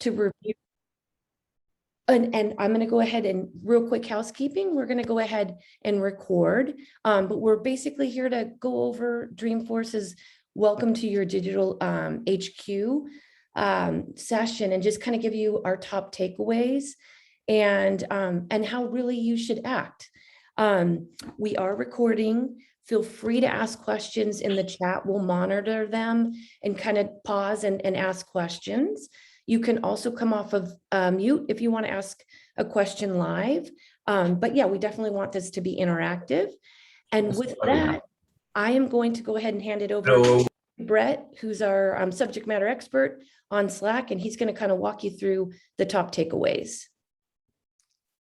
to review. And I'm going to go ahead and real quick housekeeping. We're going to go ahead and record, but we're basically here to go over Dreamforce's Welcome to Your Digital HQ session and just kind of give you our top takeaways and how really you should act. We are recording. Feel free to ask questions in the chat. We'll monitor them and kind of pause and ask questions. You can also come off of mute if you want to ask a question live. But yeah, we definitely want this to be interactive. And with that, I am going to go ahead and hand it over to Brett, who's our subject matter expert on Slack, and he's going to kind of walk you through the top takeaways.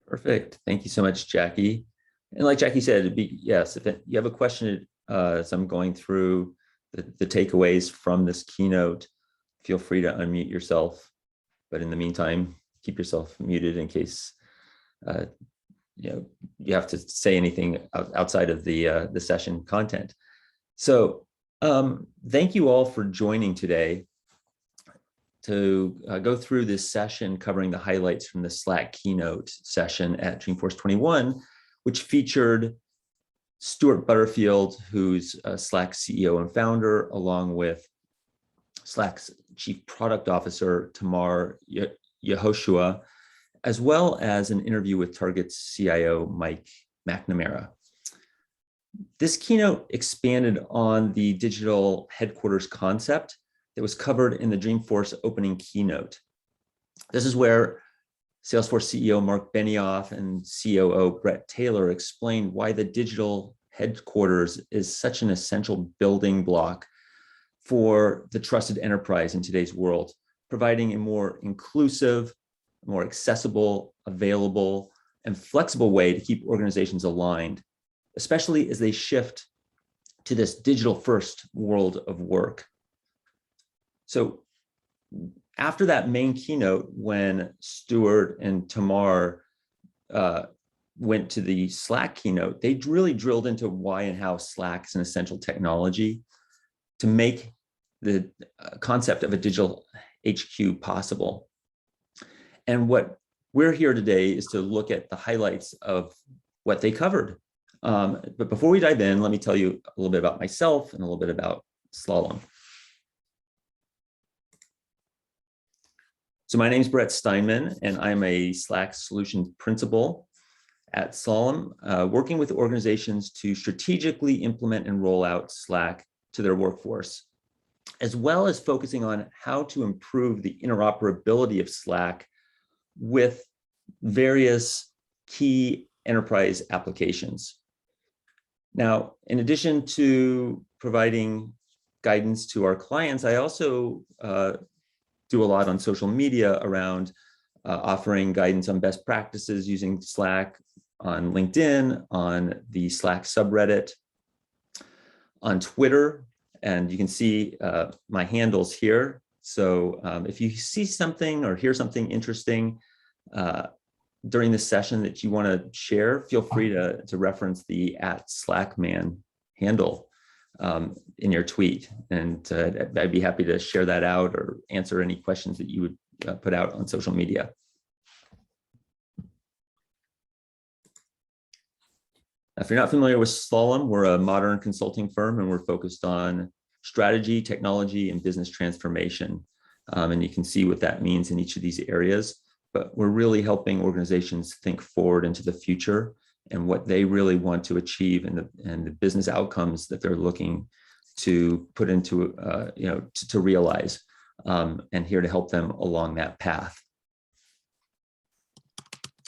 Perfect. Thank you so much, Jackie. And like Jackie said, it'd be, yes, if you have a question as I'm going through the takeaways from this keynote, feel free to unmute yourself. But in the meantime, keep yourself muted in case you have to say anything outside of the session content. So thank you all for joining today to go through this session covering the highlights from the Slack keynote session at Dreamforce 21, which featured Stuart Butterfield, who's Slack's CEO and founder, along with Slack's Chief Product Officer, Tamar Yehoshua, as well as an interview with Target's CIO, Mike McNamara. This keynote expanded on the digital headquarters concept that was covered in the Dreamforce opening keynote. This is where Salesforce CEO Mark Benioff and COO Brett Taylor explained why the digital headquarters is such an essential building block for the trusted enterprise in today's world, providing a more inclusive, more accessible, available, and flexible way to keep organizations aligned, especially as they shift to this digital-first world of work. So after that main keynote, when Stuart and Tamar went to the Slack keynote, they really drilled into why and how Slack is an essential technology to make the concept of a digital HQ possible. And what we're here today is to look at the highlights of what they covered. But before we dive in, let me tell you a little bit about myself and a little bit about Slalom. So my name is Brett Stineman, and I'm a Slack Solutions Principal at Slalom, working with organizations to strategically implement and roll out Slack to their workforce, as well as focusing on how to improve the interoperability of Slack with various key enterprise applications. Now, in addition to providing guidance to our clients, I also do a lot on social media around offering guidance on best practices using Slack on LinkedIn, on the Slack subreddit, on Twitter, and you can see my handles here. So if you see something or hear something interesting during this session that you want to share, feel free to reference the @Slackman handle in your tweet. And I'd be happy to share that out or answer any questions that you would put out on social media. If you're not familiar with Slalom, we're a modern consulting firm, and we're focused on strategy, technology, and business transformation. And you can see what that means in each of these areas. But we're really helping organizations think forward into the future and what they really want to achieve and the business outcomes that they're looking to put into, to realize, and here to help them along that path.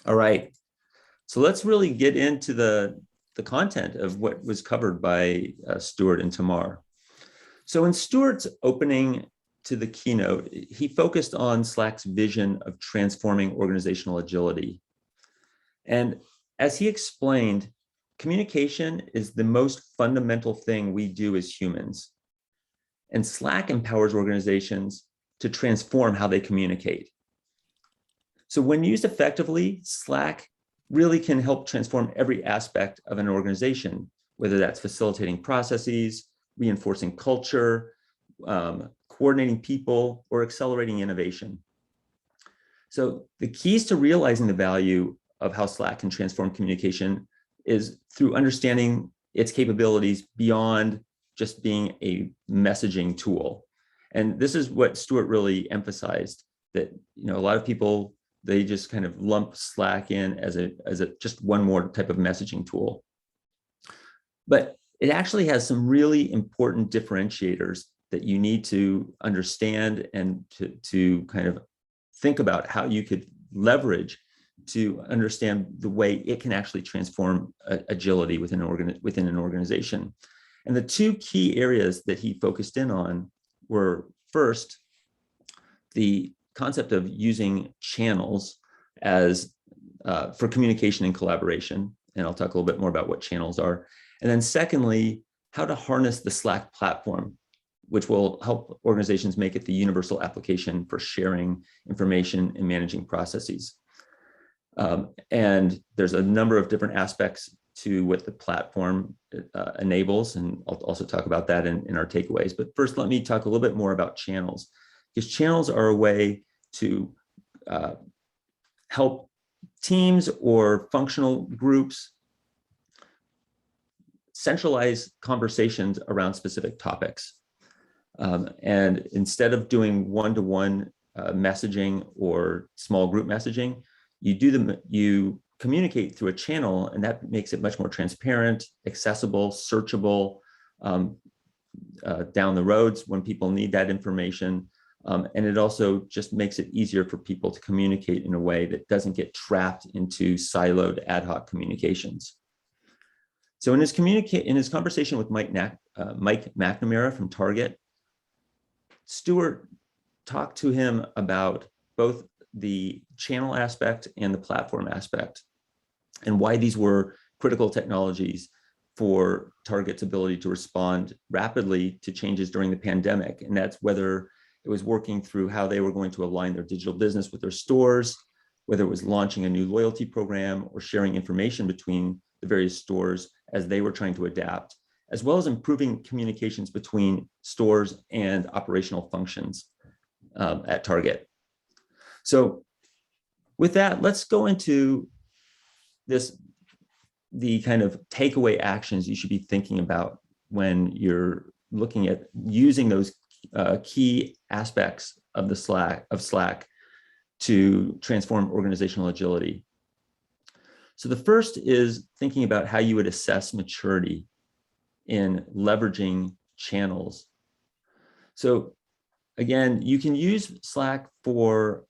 All right, so let's really get into the content of what was covered by Stuart and Tamar. So in Stuart's opening to the keynote, he focused on Slack's vision of transforming organizational agility. And as he explained, communication is the most fundamental thing we do as humans. And Slack empowers organizations to transform how they communicate. So when used effectively, Slack really can help transform every aspect of an organization, whether that's facilitating processes, reinforcing culture, coordinating people, or accelerating innovation. So the keys to realizing the value of how Slack can transform communication is through understanding its capabilities beyond just being a messaging tool. And this is what Stuart really emphasized, that a lot of people, they just kind of lump Slack in as a just one more type of messaging tool. But it actually has some really important differentiators that you need to understand and to kind of think about how you could leverage to understand the way it can actually transform agility within an organization. And the two key areas that he focused in on were, first, the concept of using channels as for communication and collaboration. And I'll talk a little bit more about what channels are. And then secondly, how to harness the Slack platform, which will help organizations make it the universal application for sharing information and managing processes. And there's a number of different aspects to what the platform enables, and I'll also talk about that in our takeaways. But first, let me talk a little bit more about channels, because channels are a way to help teams or functional groups centralize conversations around specific topics. And instead of doing one-to-one messaging or small group messaging, you communicate through a channel, and that makes it much more transparent, accessible, searchable down the roads when people need that information. And it also just makes it easier for people to communicate in a way that doesn't get trapped into siloed ad hoc communications. So in his conversation with Mike McNamara from Target, Stuart talked to him about both the channel aspect and the platform aspect, and why these were critical technologies for Target's ability to respond rapidly to changes during the pandemic. And that's whether it was working through how they were going to align their digital business with their stores, whether it was launching a new loyalty program or sharing information between the various stores as they were trying to adapt, as well as improving communications between stores and operational functions at Target. So with that, let's go into the kind of takeaway actions you should be thinking about when you're looking at using those key aspects of Slack to transform organizational agility. So the first is thinking about how you would assess maturity in leveraging channels. So again, you can use Slack for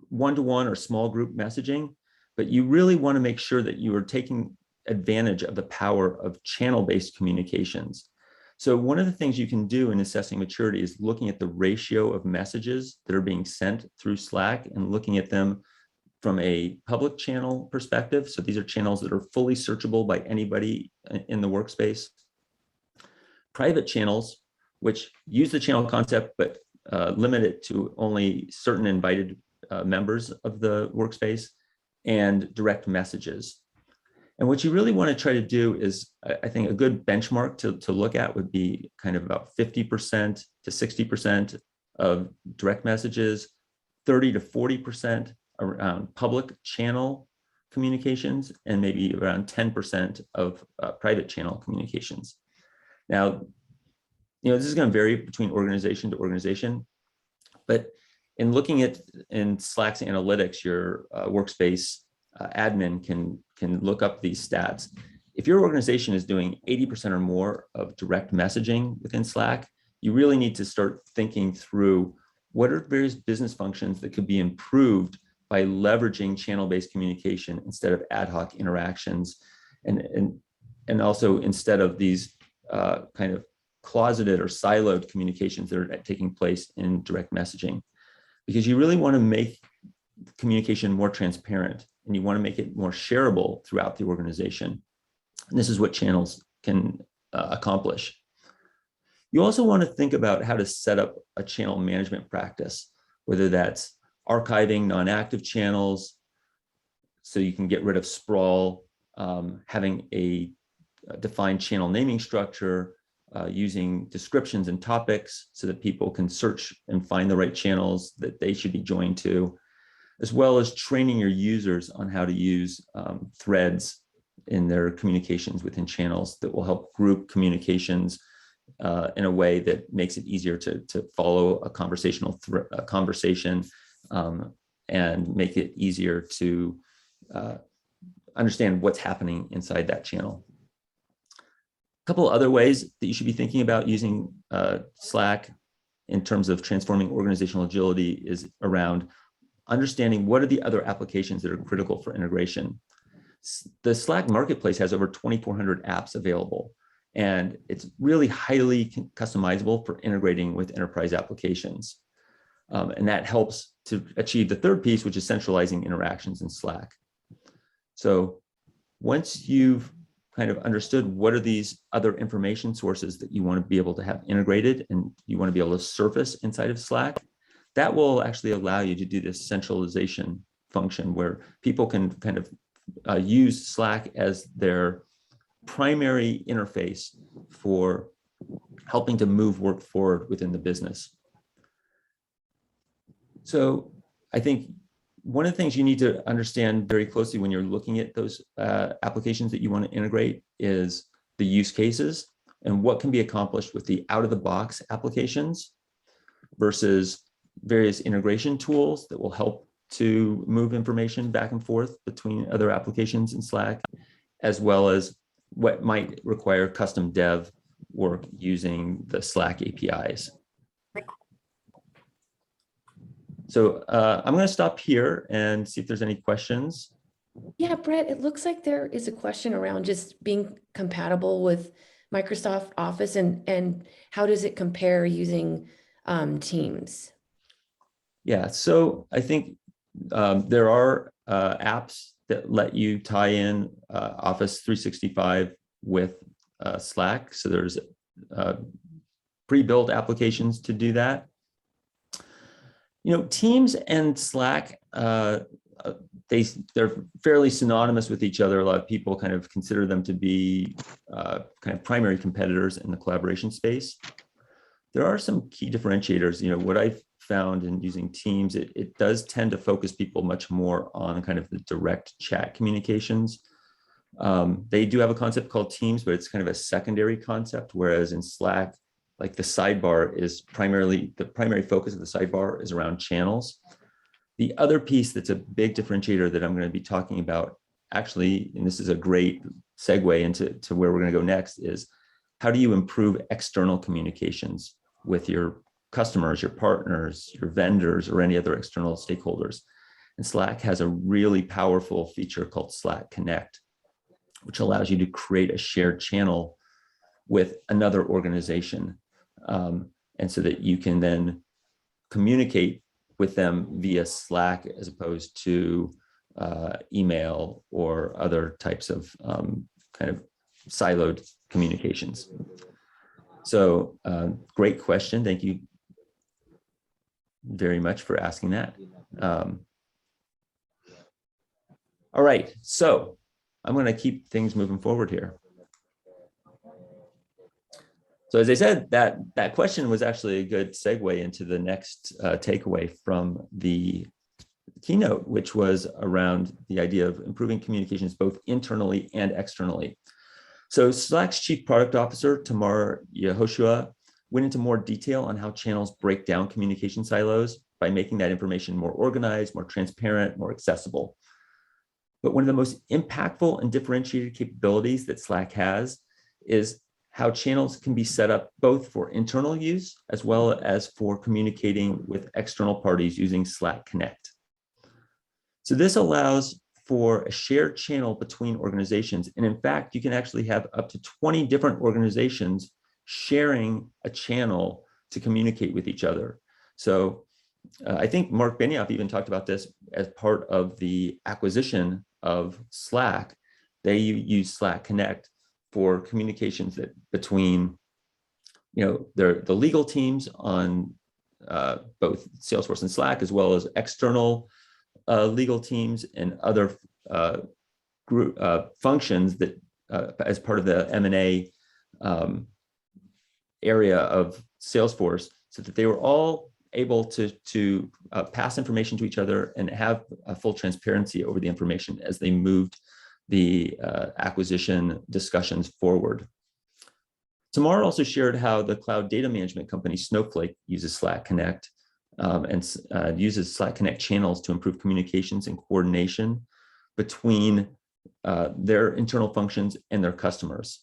one-to-one or small group messaging, but you really want to make sure that you are taking advantage of the power of channel-based communications. So one of the things you can do in assessing maturity is looking at the ratio of messages that are being sent through Slack and looking at them from a public channel perspective. So these are channels that are fully searchable by anybody in the workspace. Private channels, which use the channel concept, but limit it to only certain invited members of the workspace, and direct messages. And what you really want to try to do is, I think a good benchmark to look at would be kind of about 50% to 60% of direct messages, 30 to 40% around public channel communications, and maybe around 10% of private channel communications. Now, this is going to vary between organization to organization, but in looking at in Slack's analytics, your workspace admin can look up these stats. If your organization is doing 80% or more of direct messaging within Slack, you really need to start thinking through what are various business functions that could be improved by leveraging channel-based communication instead of ad hoc interactions, and also instead of these kind of closeted or siloed communications that are taking place in direct messaging. Because you really want to make communication more transparent, and you want to make it more shareable throughout the organization. And this is what channels can accomplish. You also want to think about how to set up a channel management practice, whether that's archiving non-active channels so you can get rid of sprawl, having a defined channel naming structure, using descriptions and topics so that people can search and find the right channels that they should be joined to. as well as training your users on how to use threads in their communications within channels that will help group communications in a way that makes it easier to follow a conversation and make it easier to understand what's happening inside that channel. A couple other ways that you should be thinking about using Slack in terms of transforming organizational agility is around understanding what are the other applications that are critical for integration. The Slack marketplace has over 2,400 apps available, and it's really highly customizable for integrating with enterprise applications. And that helps to achieve the third piece, which is centralizing interactions in Slack. So once you've kind of understood what are these other information sources that you want to be able to have integrated and you want to be able to surface inside of Slack, that will actually allow you to do this centralization function where people can kind of use Slack as their primary interface for helping to move work forward within the business. So I think one of the things you need to understand very closely when you're looking at those applications that you want to integrate is the use cases and what can be accomplished with the out-of-the-box applications versus various integration tools that will help to move information back and forth between other applications in Slack, as well as what might require custom dev work using the Slack APIs. So I'm going to stop here and see if there's any questions. Yeah, Brett, it looks like there is a question around just being compatible with Microsoft Office and how does it compare using Teams? Yeah, so I think there are apps that let you tie in Office 365 with Slack. So there's pre-built applications to do that. You know, Teams and Slack, they're fairly synonymous with each other. A lot of people kind of consider them to be kind of primary competitors in the collaboration space. There are some key differentiators. You know, what I've found in using Teams, it does tend to focus people much more on kind of the direct chat communications. They do have a concept called Teams, but it's kind of a secondary concept, whereas in Slack, like the sidebar is the primary focus of the sidebar is around channels. The other piece that's a big differentiator that I'm going to be talking about actually, and this is a great segue into where we're going to go next, is how do you improve external communications with your customers, your partners, your vendors, or any other external stakeholders. And Slack has a really powerful feature called Slack Connect, which allows you to create a shared channel with another organization. And so that you can then communicate with them via Slack as opposed to email or other types of kind of siloed communications. So great question. Thank you very much for asking that. All right, so I'm going to keep things moving forward here. So as I said, that question was actually a good segue into the next takeaway from the keynote, which was around the idea of improving communications both internally and externally. So Slack's Chief Product Officer, Tamar Yehoshua, went into more detail on how channels break down communication silos by making that information more organized, more transparent, more accessible. But one of the most impactful and differentiated capabilities that Slack has is how channels can be set up both for internal use as well as for communicating with external parties using Slack Connect. So this allows for a shared channel between organizations. And in fact, you can actually have up to 20 different organizations sharing a channel to communicate with each other. So I think Mark Benioff even talked about this as part of the acquisition of Slack. They use Slack Connect for communications that between, you know, the legal teams on both Salesforce and Slack, as well as external legal teams and other group functions that as part of the M&A area of Salesforce, so that they were all able to pass information to each other and have a full transparency over the information as they moved the acquisition discussions forward. Tamar also shared how the cloud data management company Snowflake uses Slack Connect and uses Slack Connect channels to improve communications and coordination between their internal functions and their customers.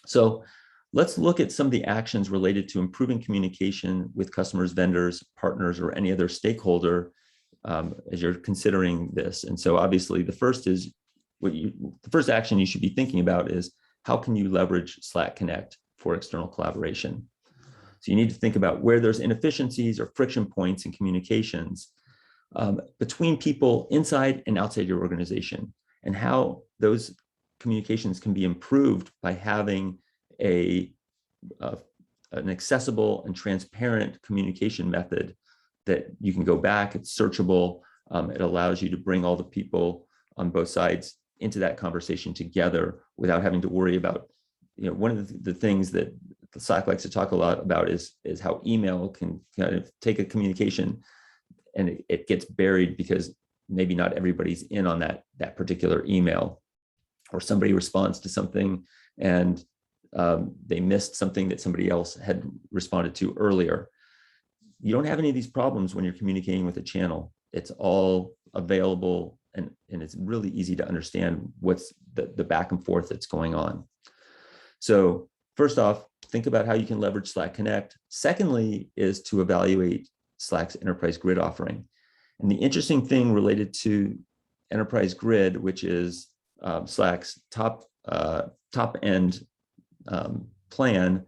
So let's look at some of the actions related to improving communication with customers, vendors, partners, or any other stakeholder as you're considering this. And so obviously the first action you should be thinking about is how can you leverage Slack Connect for external collaboration? So you need to think about where there's inefficiencies or friction points in communications between people inside and outside your organization, and how those communications can be improved by having an accessible and transparent communication method that you can go back, it's searchable, it allows you to bring all the people on both sides into that conversation together without having to worry about, one of the things that Slack likes to talk a lot about is how email can kind of take a communication and it gets buried because maybe not everybody's in on that particular email, or somebody responds to something and they missed something that somebody else had responded to earlier. You don't have any of these problems when you're communicating with a channel. It's all available and it's really easy to understand what's the back and forth that's going on. So first off, think about how you can leverage Slack Connect. Secondly is to evaluate Slack's Enterprise Grid offering. And the interesting thing related to Enterprise Grid, which is Slack's top end plan,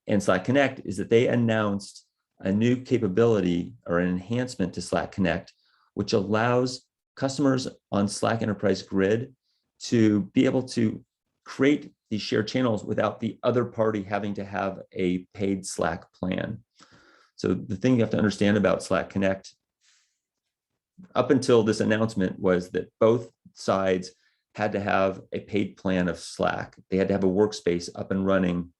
and Slack Connect, is that they announced a new capability or an enhancement to Slack Connect, which allows customers on Slack Enterprise Grid to be able to create these shared channels without the other party having to have a paid Slack plan. So the thing you have to understand about Slack Connect up until this announcement was that both sides had to have a paid plan of Slack. They had to have a workspace up and running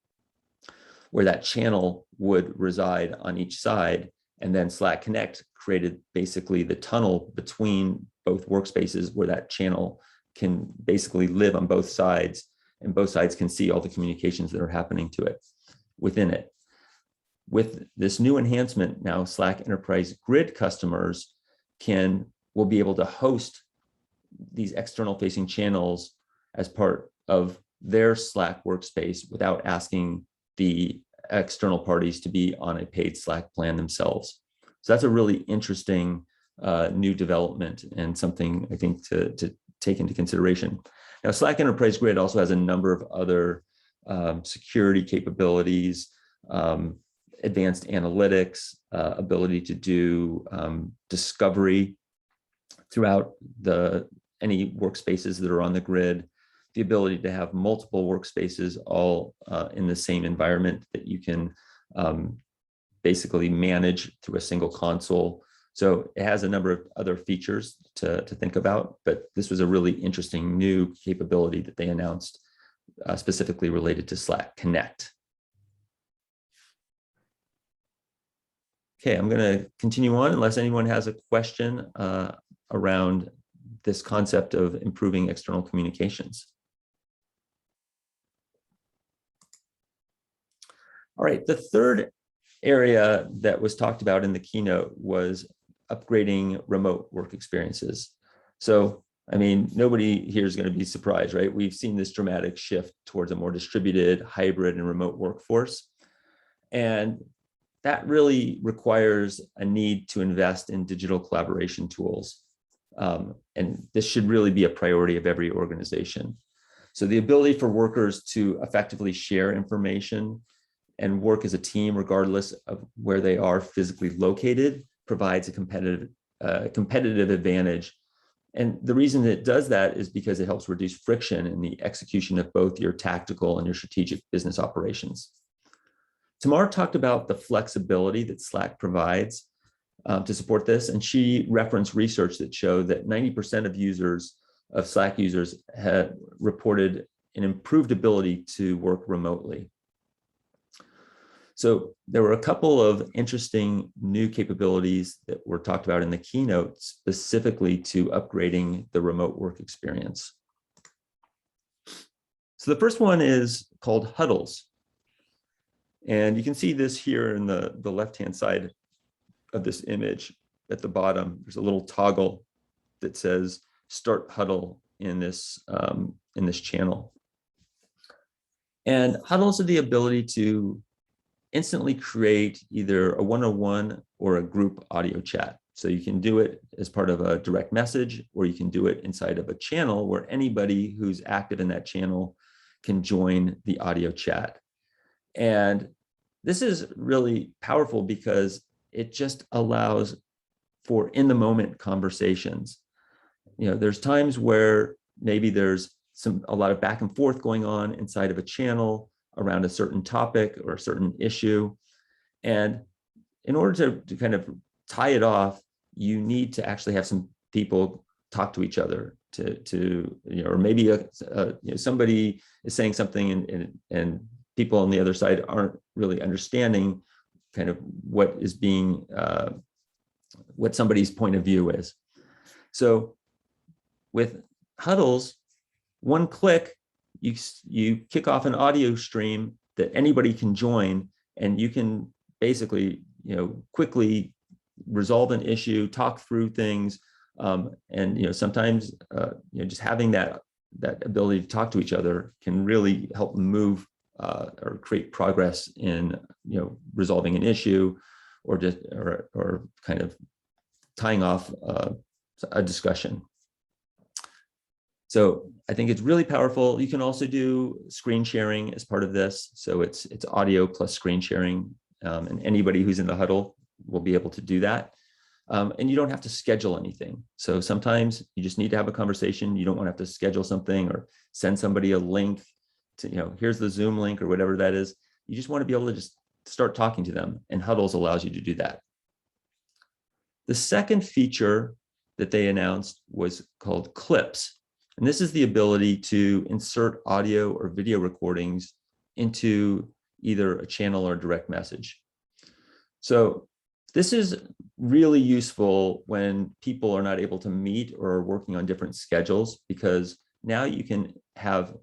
where that channel would reside on each side. And then Slack Connect created basically the tunnel between both workspaces where that channel can basically live on both sides, and both sides can see all the communications that are happening to it within it. With this new enhancement, now Slack Enterprise Grid customers will be able to host these external facing channels as part of their Slack workspace without asking the external parties to be on a paid Slack plan themselves. So that's a really interesting new development and something I think to take into consideration. Now, Slack Enterprise Grid also has a number of other security capabilities, advanced analytics, ability to do discovery throughout any workspaces that are on the grid, the ability to have multiple workspaces all in the same environment that you can basically manage through a single console. So it has a number of other features to think about, but this was a really interesting new capability that they announced specifically related to Slack Connect. Okay, I'm going to continue on unless anyone has a question around this concept of improving external communications. All right, the third area that was talked about in the keynote was upgrading remote work experiences. So, I mean, nobody here is going to be surprised, right? We've seen this dramatic shift towards a more distributed, hybrid, and remote workforce. And that really requires a need to invest in digital collaboration tools. And this should really be a priority of every organization. So the ability for workers to effectively share information and work as a team, regardless of where they are physically located, provides a competitive advantage. And the reason it does that is because it helps reduce friction in the execution of both your tactical and your strategic business operations. Tamar talked about the flexibility that Slack provides to support this, and she referenced research that showed that 90% of Slack users had reported an improved ability to work remotely. So there were a couple of interesting new capabilities that were talked about in the keynote specifically to upgrading the remote work experience. So the first one is called Huddles. And you can see this here in the left-hand side of this image at the bottom. There's a little toggle that says Start Huddle in this channel. And Huddles are the ability to instantly create either a one-on-one or a group audio chat. So you can do it as part of a direct message, or you can do it inside of a channel where anybody who's active in that channel can join the audio chat. And this is really powerful because it just allows for in-the-moment conversations. You know, there's times where maybe there's a lot of back and forth going on inside of a channel around a certain topic or a certain issue. And in order to kind of tie it off, you need to actually have some people talk to each other to you know, or maybe you know, somebody is saying something and people on the other side aren't really understanding kind of what is being, what somebody's point of view is. So with Huddles, one click, you kick off an audio stream that anybody can join, and you can basically, you know, quickly resolve an issue, talk through things, and you know, sometimes you know, just having that ability to talk to each other can really help move or create progress in, you know, resolving an issue, or just or kind of tying off a discussion. So I think it's really powerful. You can also do screen sharing as part of this. So it's audio plus screen sharing, and anybody who's in the huddle will be able to do that. And you don't have to schedule anything. So sometimes you just need to have a conversation. You don't want to have to schedule something or send somebody a link to, you know, here's the Zoom link or whatever that is. You just want to be able to just start talking to them, and Huddles allows you to do that. The second feature that they announced was called Clips. And this is the ability to insert audio or video recordings into either a channel or a direct message. So this is really useful when people are not able to meet or are working on different schedules, because now you can have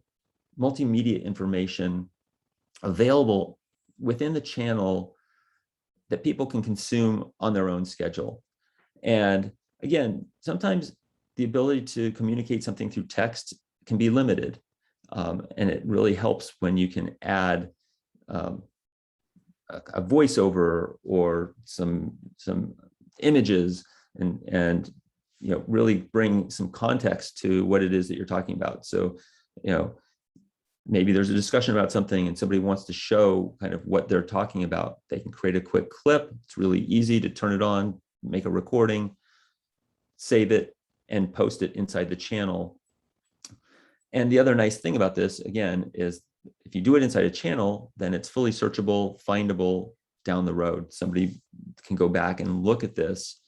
multimedia information available within the channel that people can consume on their own schedule. And again, sometimes the ability to communicate something through text can be limited. And it really helps when you can add a voiceover or some images and you know, really bring some context to what it is that you're talking about. So, you know, maybe there's a discussion about something and somebody wants to show kind of what they're talking about. They can create a quick clip. It's really easy to turn it on, make a recording, save it, and post it inside the channel. And the other nice thing about this, again, is if you do it inside a channel, then it's fully searchable, findable down the road. Somebody can go back and look at this,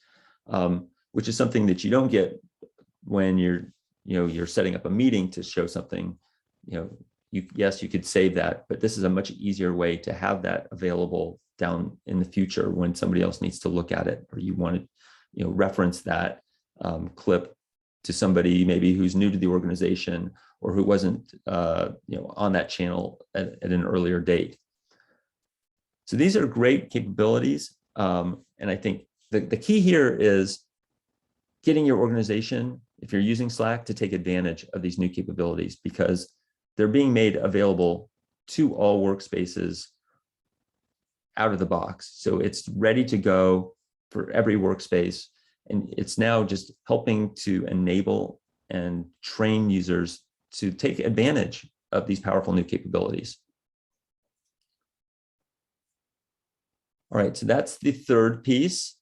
which is something that you don't get when you're setting up a meeting to show something. You know, yes, you could save that, but this is a much easier way to have that available down in the future when somebody else needs to look at it, or you want to, you know, reference that clip to somebody maybe who's new to the organization or who wasn't you know, on that channel at an earlier date. So these are great capabilities. And I think the key here is getting your organization, if you're using Slack, to take advantage of these new capabilities, because they're being made available to all workspaces out of the box. So it's ready to go for every workspace. And it's now just helping to enable and train users to take advantage of these powerful new capabilities. All right, so that's the third piece.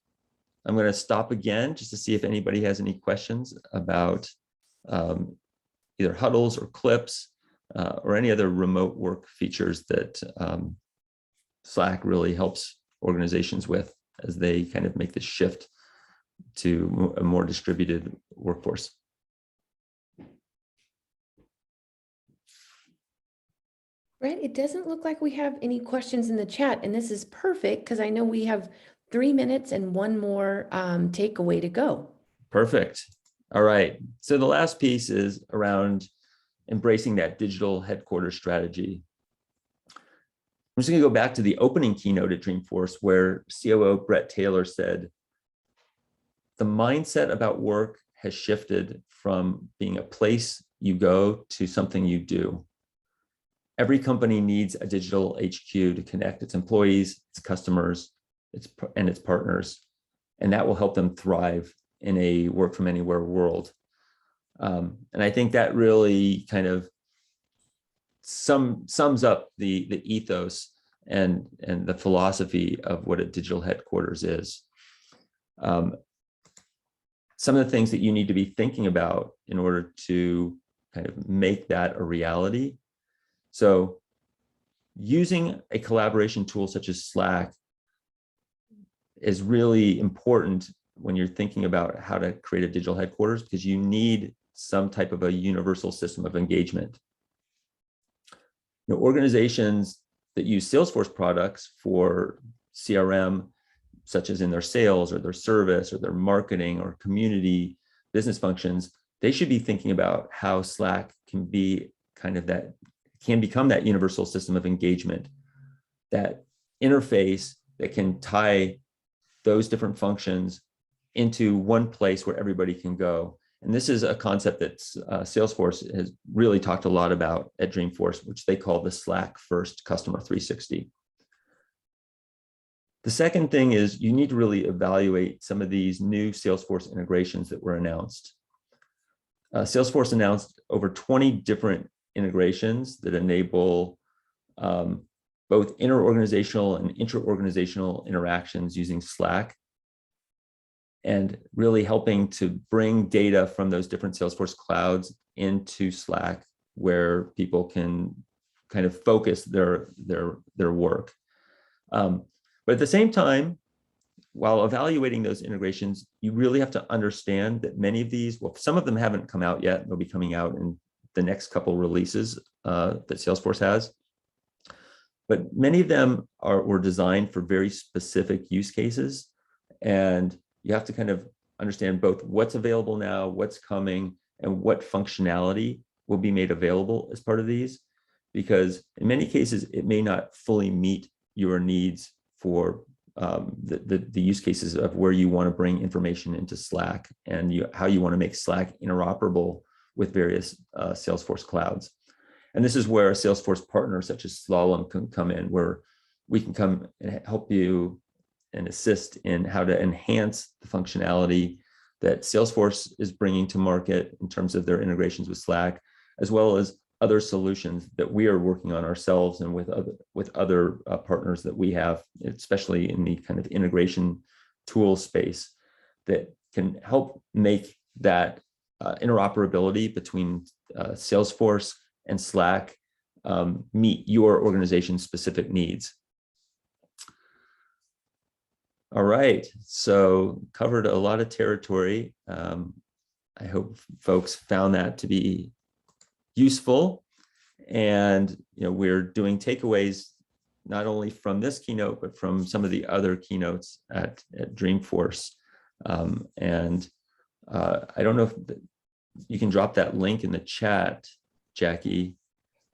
I'm going to stop again just to see if anybody has any questions about either Huddles or Clips or any other remote work features that Slack really helps organizations with as they kind of make the shift to a more distributed workforce. Right, it doesn't look like we have any questions in the chat, and this is perfect because I know we have 3 minutes and one more takeaway to go. Perfect. All right. So the last piece is around embracing that digital headquarters strategy. I'm just going to go back to the opening keynote at Dreamforce, where COO Brett Taylor said, the mindset about work has shifted from being a place you go to something you do. Every company needs a digital HQ to connect its employees, its customers, and its partners, and that will help them thrive in a work from anywhere world. And I think that really kind of sums up the ethos and the philosophy of what a digital headquarters is. Some of the things that you need to be thinking about in order to kind of make that a reality. So using a collaboration tool such as Slack is really important when you're thinking about how to create a digital headquarters, because you need some type of a universal system of engagement. Organizations that use Salesforce products for CRM, such as in their sales or their service or their marketing or community business functions, they should be thinking about how Slack can be kind of can become that universal system of engagement, that interface that can tie those different functions into one place where everybody can go. And this is a concept that Salesforce has really talked a lot about at Dreamforce, which they call the Slack First Customer 360. The second thing is you need to really evaluate some of these new Salesforce integrations that were announced. Salesforce announced over 20 different integrations that enable both interorganizational and intra-organizational interactions using Slack, and really helping to bring data from those different Salesforce clouds into Slack, where people can kind of focus their work. But at the same time, while evaluating those integrations, you really have to understand that many of these, well, some of them haven't come out yet. They'll be coming out in the next couple releases that Salesforce has. But many of them were designed for very specific use cases. And you have to kind of understand both what's available now, what's coming, and what functionality will be made available as part of these. Because in many cases, it may not fully meet your needs for the use cases of where you want to bring information into Slack and how you want to make Slack interoperable with various Salesforce clouds. And this is where a Salesforce partner such as Slalom can come in, where we can come and help you and assist in how to enhance the functionality that Salesforce is bringing to market in terms of their integrations with Slack, as well as other solutions that we are working on ourselves and with other partners that we have, especially in the kind of integration tool space, that can help make that interoperability between Salesforce and Slack meet your organization's specific needs. All right, so covered a lot of territory. I hope folks found that to be useful. And we're doing takeaways not only from this keynote, but from some of the other keynotes at Dreamforce. And I don't know if you can drop that link in the chat, Jackie.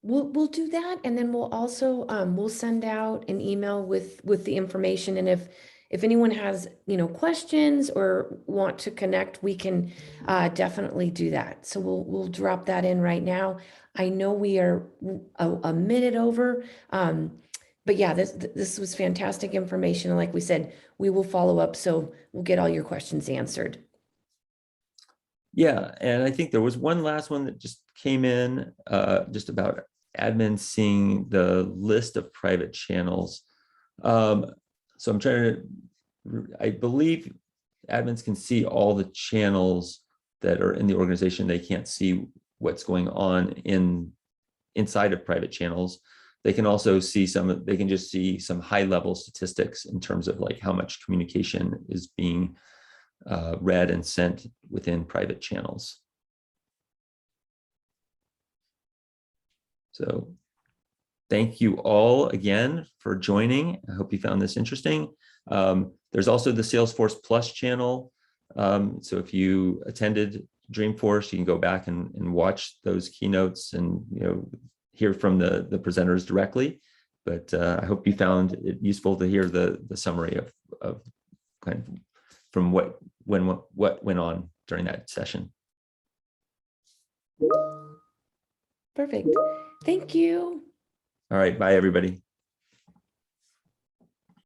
We'll do that, and then we'll also we'll send out an email with the information. And if anyone has questions or want to connect, we can definitely do that. So we'll drop that in right now. I know we are a minute over, but yeah, this was fantastic information. And like we said, we will follow up, so we'll get all your questions answered. Yeah, and I think there was one last one that just came in, just about admins seeing the list of private channels. So I'm trying to, I believe admins can see all the channels that are in the organization. They can't see what's going on inside of private channels. They can also see they can just see some high level statistics in terms of like how much communication is being read and sent within private channels. So thank you all again for joining. I hope you found this interesting. There's also the Salesforce Plus channel. So if you attended Dreamforce, you can go back and watch those keynotes and hear from the presenters directly. But I hope you found it useful to hear the summary of kind of from what went on during that session. Perfect. Thank you. All right, bye everybody.